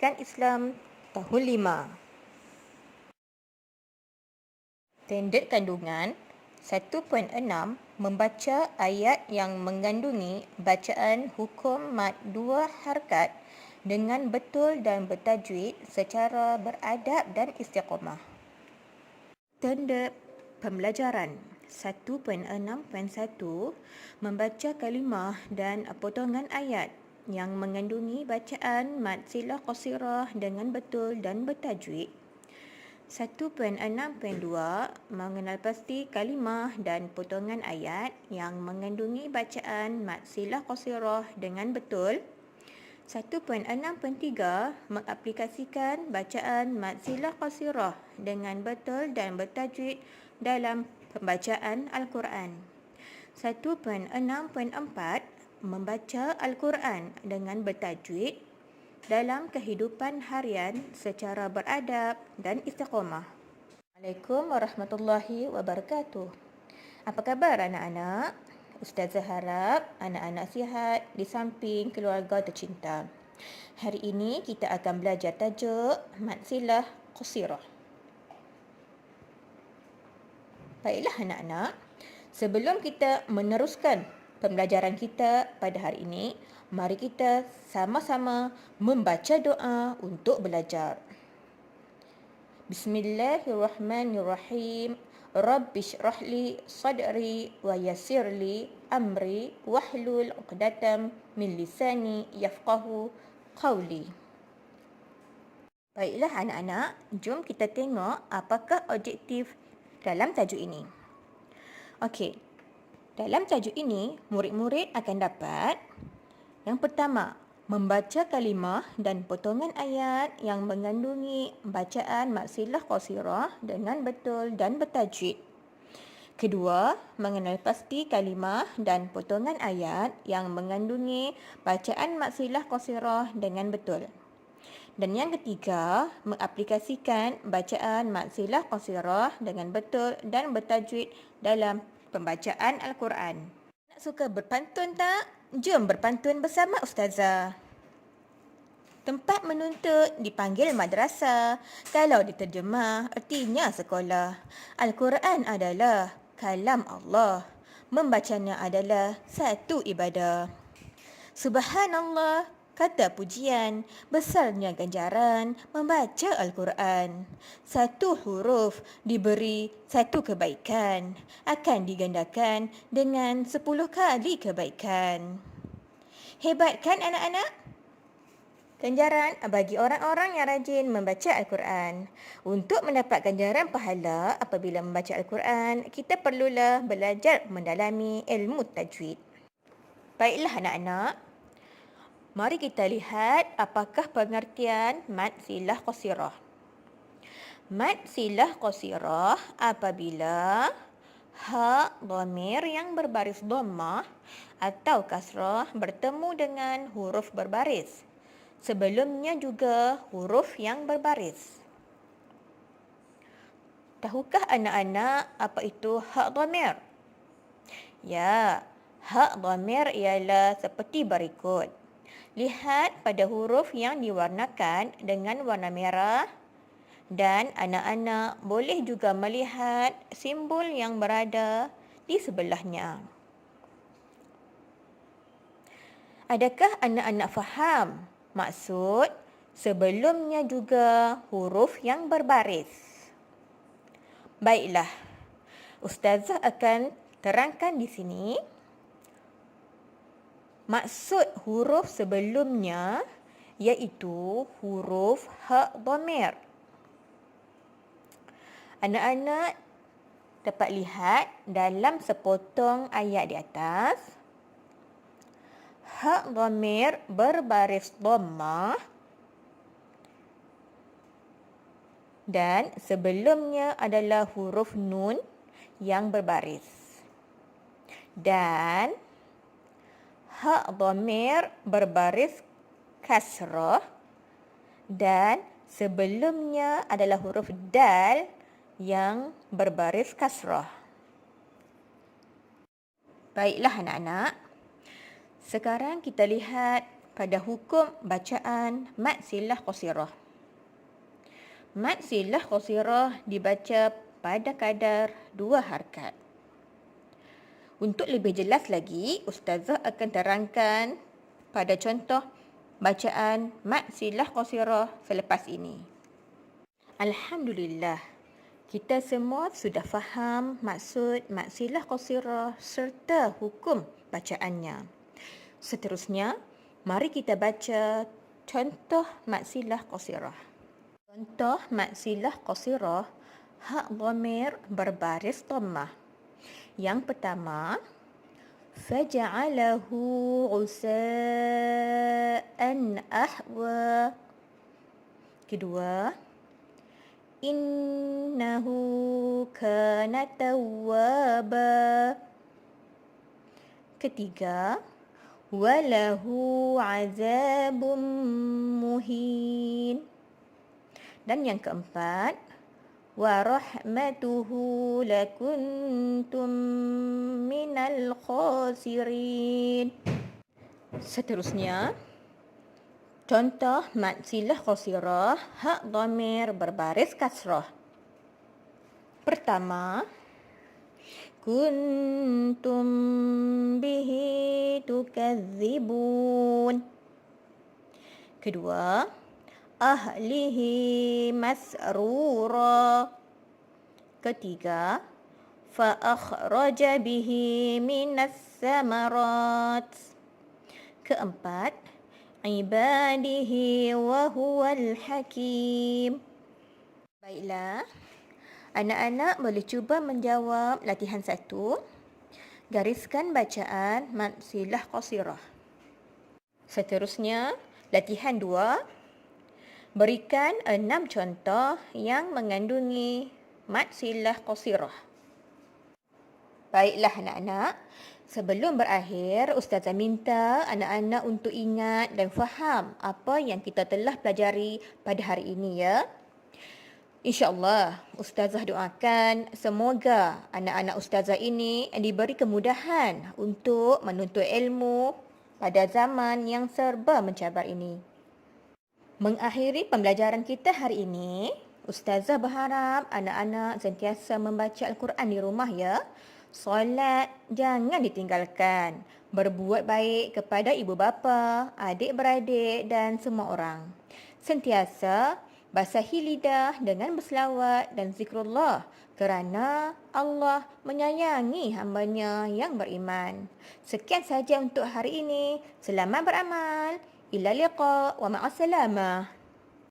Pendidikan Islam Tahun 5. Standard kandungan 1.6 membaca ayat yang mengandungi bacaan hukum mad dua harakat dengan betul dan bertajwid secara beradab dan istiqamah. Standard pembelajaran 1.6.1 membaca kalimah dan potongan ayat yang mengandungi bacaan mad silah qasirah dengan betul dan bertajwid. 1.6.2 mengenal pasti kalimah dan potongan ayat yang mengandungi bacaan mad silah qasirah dengan betul. 1.6.3 mengaplikasikan bacaan mad silah qasirah dengan betul dan bertajwid dalam pembacaan Al-Quran. 1.6.4 membaca Al-Quran dengan bertajwid dalam kehidupan harian secara beradab dan istiqamah. Assalamualaikum warahmatullahi wabarakatuh. Apa khabar anak-anak? Ustazah harap anak-anak sihat di samping keluarga tercinta. Hari ini kita akan belajar tajuk mad silah qasirah. Baiklah anak-anak, sebelum kita meneruskan pembelajaran kita pada hari ini, mari kita sama-sama membaca doa untuk belajar. Bismillahirrahmanirrahim. Rabbi shrah li sadri wa yassir li amri wahlul 'uqdatam min lisani yafqahu qawli. Baiklah anak-anak, jom kita tengok apakah objektif dalam tajuk ini. Okey. Dalam tajuk ini, murid-murid akan dapat yang pertama, membaca kalimah dan potongan ayat yang mengandungi bacaan mad silah qasirah dengan betul dan bertajwid. Kedua, mengenal pasti kalimah dan potongan ayat yang mengandungi bacaan mad silah qasirah dengan betul. Dan yang ketiga, mengaplikasikan bacaan mad silah qasirah dengan betul dan bertajwid dalam pembacaan Al-Quran. Nak suka berpantun tak? Jom berpantun bersama Ustazah. Tempat menuntut dipanggil madrasah. Kalau diterjemah, artinya sekolah. Al-Quran adalah kalam Allah. Membacanya adalah satu ibadah. Subhanallah, kata pujian, besarnya ganjaran membaca Al-Quran. Satu huruf diberi satu kebaikan, akan digandakan dengan 10 kali kebaikan. Hebat kan anak-anak? Ganjaran bagi orang-orang yang rajin membaca Al-Quran. Untuk mendapat ganjaran pahala apabila membaca Al-Quran, kita perlulah belajar mendalami ilmu tajwid. Baiklah anak-anak, mari kita lihat apakah pengertian mad silah qasirah. Mad silah qasirah apabila ha dhamir yang berbaris dhammah atau kasrah bertemu dengan huruf berbaris. Sebelumnya juga huruf yang berbaris. Tahukah anak-anak apa itu ha dhamir? Ya, ha dhamir ialah seperti berikut. Lihat pada huruf yang diwarnakan dengan warna merah dan anak-anak boleh juga melihat simbol yang berada di sebelahnya. Adakah anak-anak faham maksud sebelumnya juga huruf yang berbaris? Baiklah, Ustazah akan terangkan di sini. Maksud huruf sebelumnya iaitu huruf ha dhamir. Anak-anak dapat lihat dalam sepotong ayat di atas, ha dhamir berbaris dhammah dan sebelumnya adalah huruf nun yang berbaris. Dan ha dhamir berbaris kasrah dan sebelumnya adalah huruf dal yang berbaris kasrah. Baiklah anak-anak, sekarang kita lihat pada hukum bacaan mad silah qasirah. Mad silah qasirah dibaca pada kadar 2 harakat. Untuk lebih jelas lagi, Ustazah akan terangkan pada contoh bacaan mad silah qasirah selepas ini. Alhamdulillah, kita semua sudah faham maksud mad silah qasirah serta hukum bacaannya. Seterusnya, mari kita baca contoh mad silah qasirah. Contoh mad silah qasirah hak dhamir berbaris dhammah. Yang pertama, faja'alahu usa'an ahwa. Kedua, innahu kana tawwaba. Ketiga, walahu azabun muhin. Dan yang keempat, wa rahmatuhu lakuntum minal khasirin. Seterusnya, contoh mad silah qasirah hak dhamir berbaris kasrah. Pertama, kuntum bihi tukadzibun. Kedua, ahlihi masrura. Ketiga, fa akhraja bihi minas samarat. Keempat, ibadihi wa huwal hakim. Baiklah, anak-anak boleh cuba menjawab latihan 1. Gariskan bacaan mad silah qasirah. Seterusnya, latihan 2. Berikan 6 contoh yang mengandungi mad silah qasirah. Baiklah anak-anak, sebelum berakhir, Ustazah minta anak-anak untuk ingat dan faham apa yang kita telah pelajari pada hari ini ya. InsyaAllah, Ustazah doakan semoga anak-anak Ustazah ini diberi kemudahan untuk menuntut ilmu pada zaman yang serba mencabar ini. Mengakhiri pembelajaran kita hari ini, Ustazah berharap anak-anak sentiasa membaca Al-Quran di rumah ya. Solat jangan ditinggalkan. Berbuat baik kepada ibu bapa, adik-beradik dan semua orang. Sentiasa basahi lidah dengan berselawat dan zikrullah kerana Allah menyayangi hamba-Nya yang beriman. Sekian saja untuk hari ini. Selamat beramal. Ila liqa wa ma'assalamah.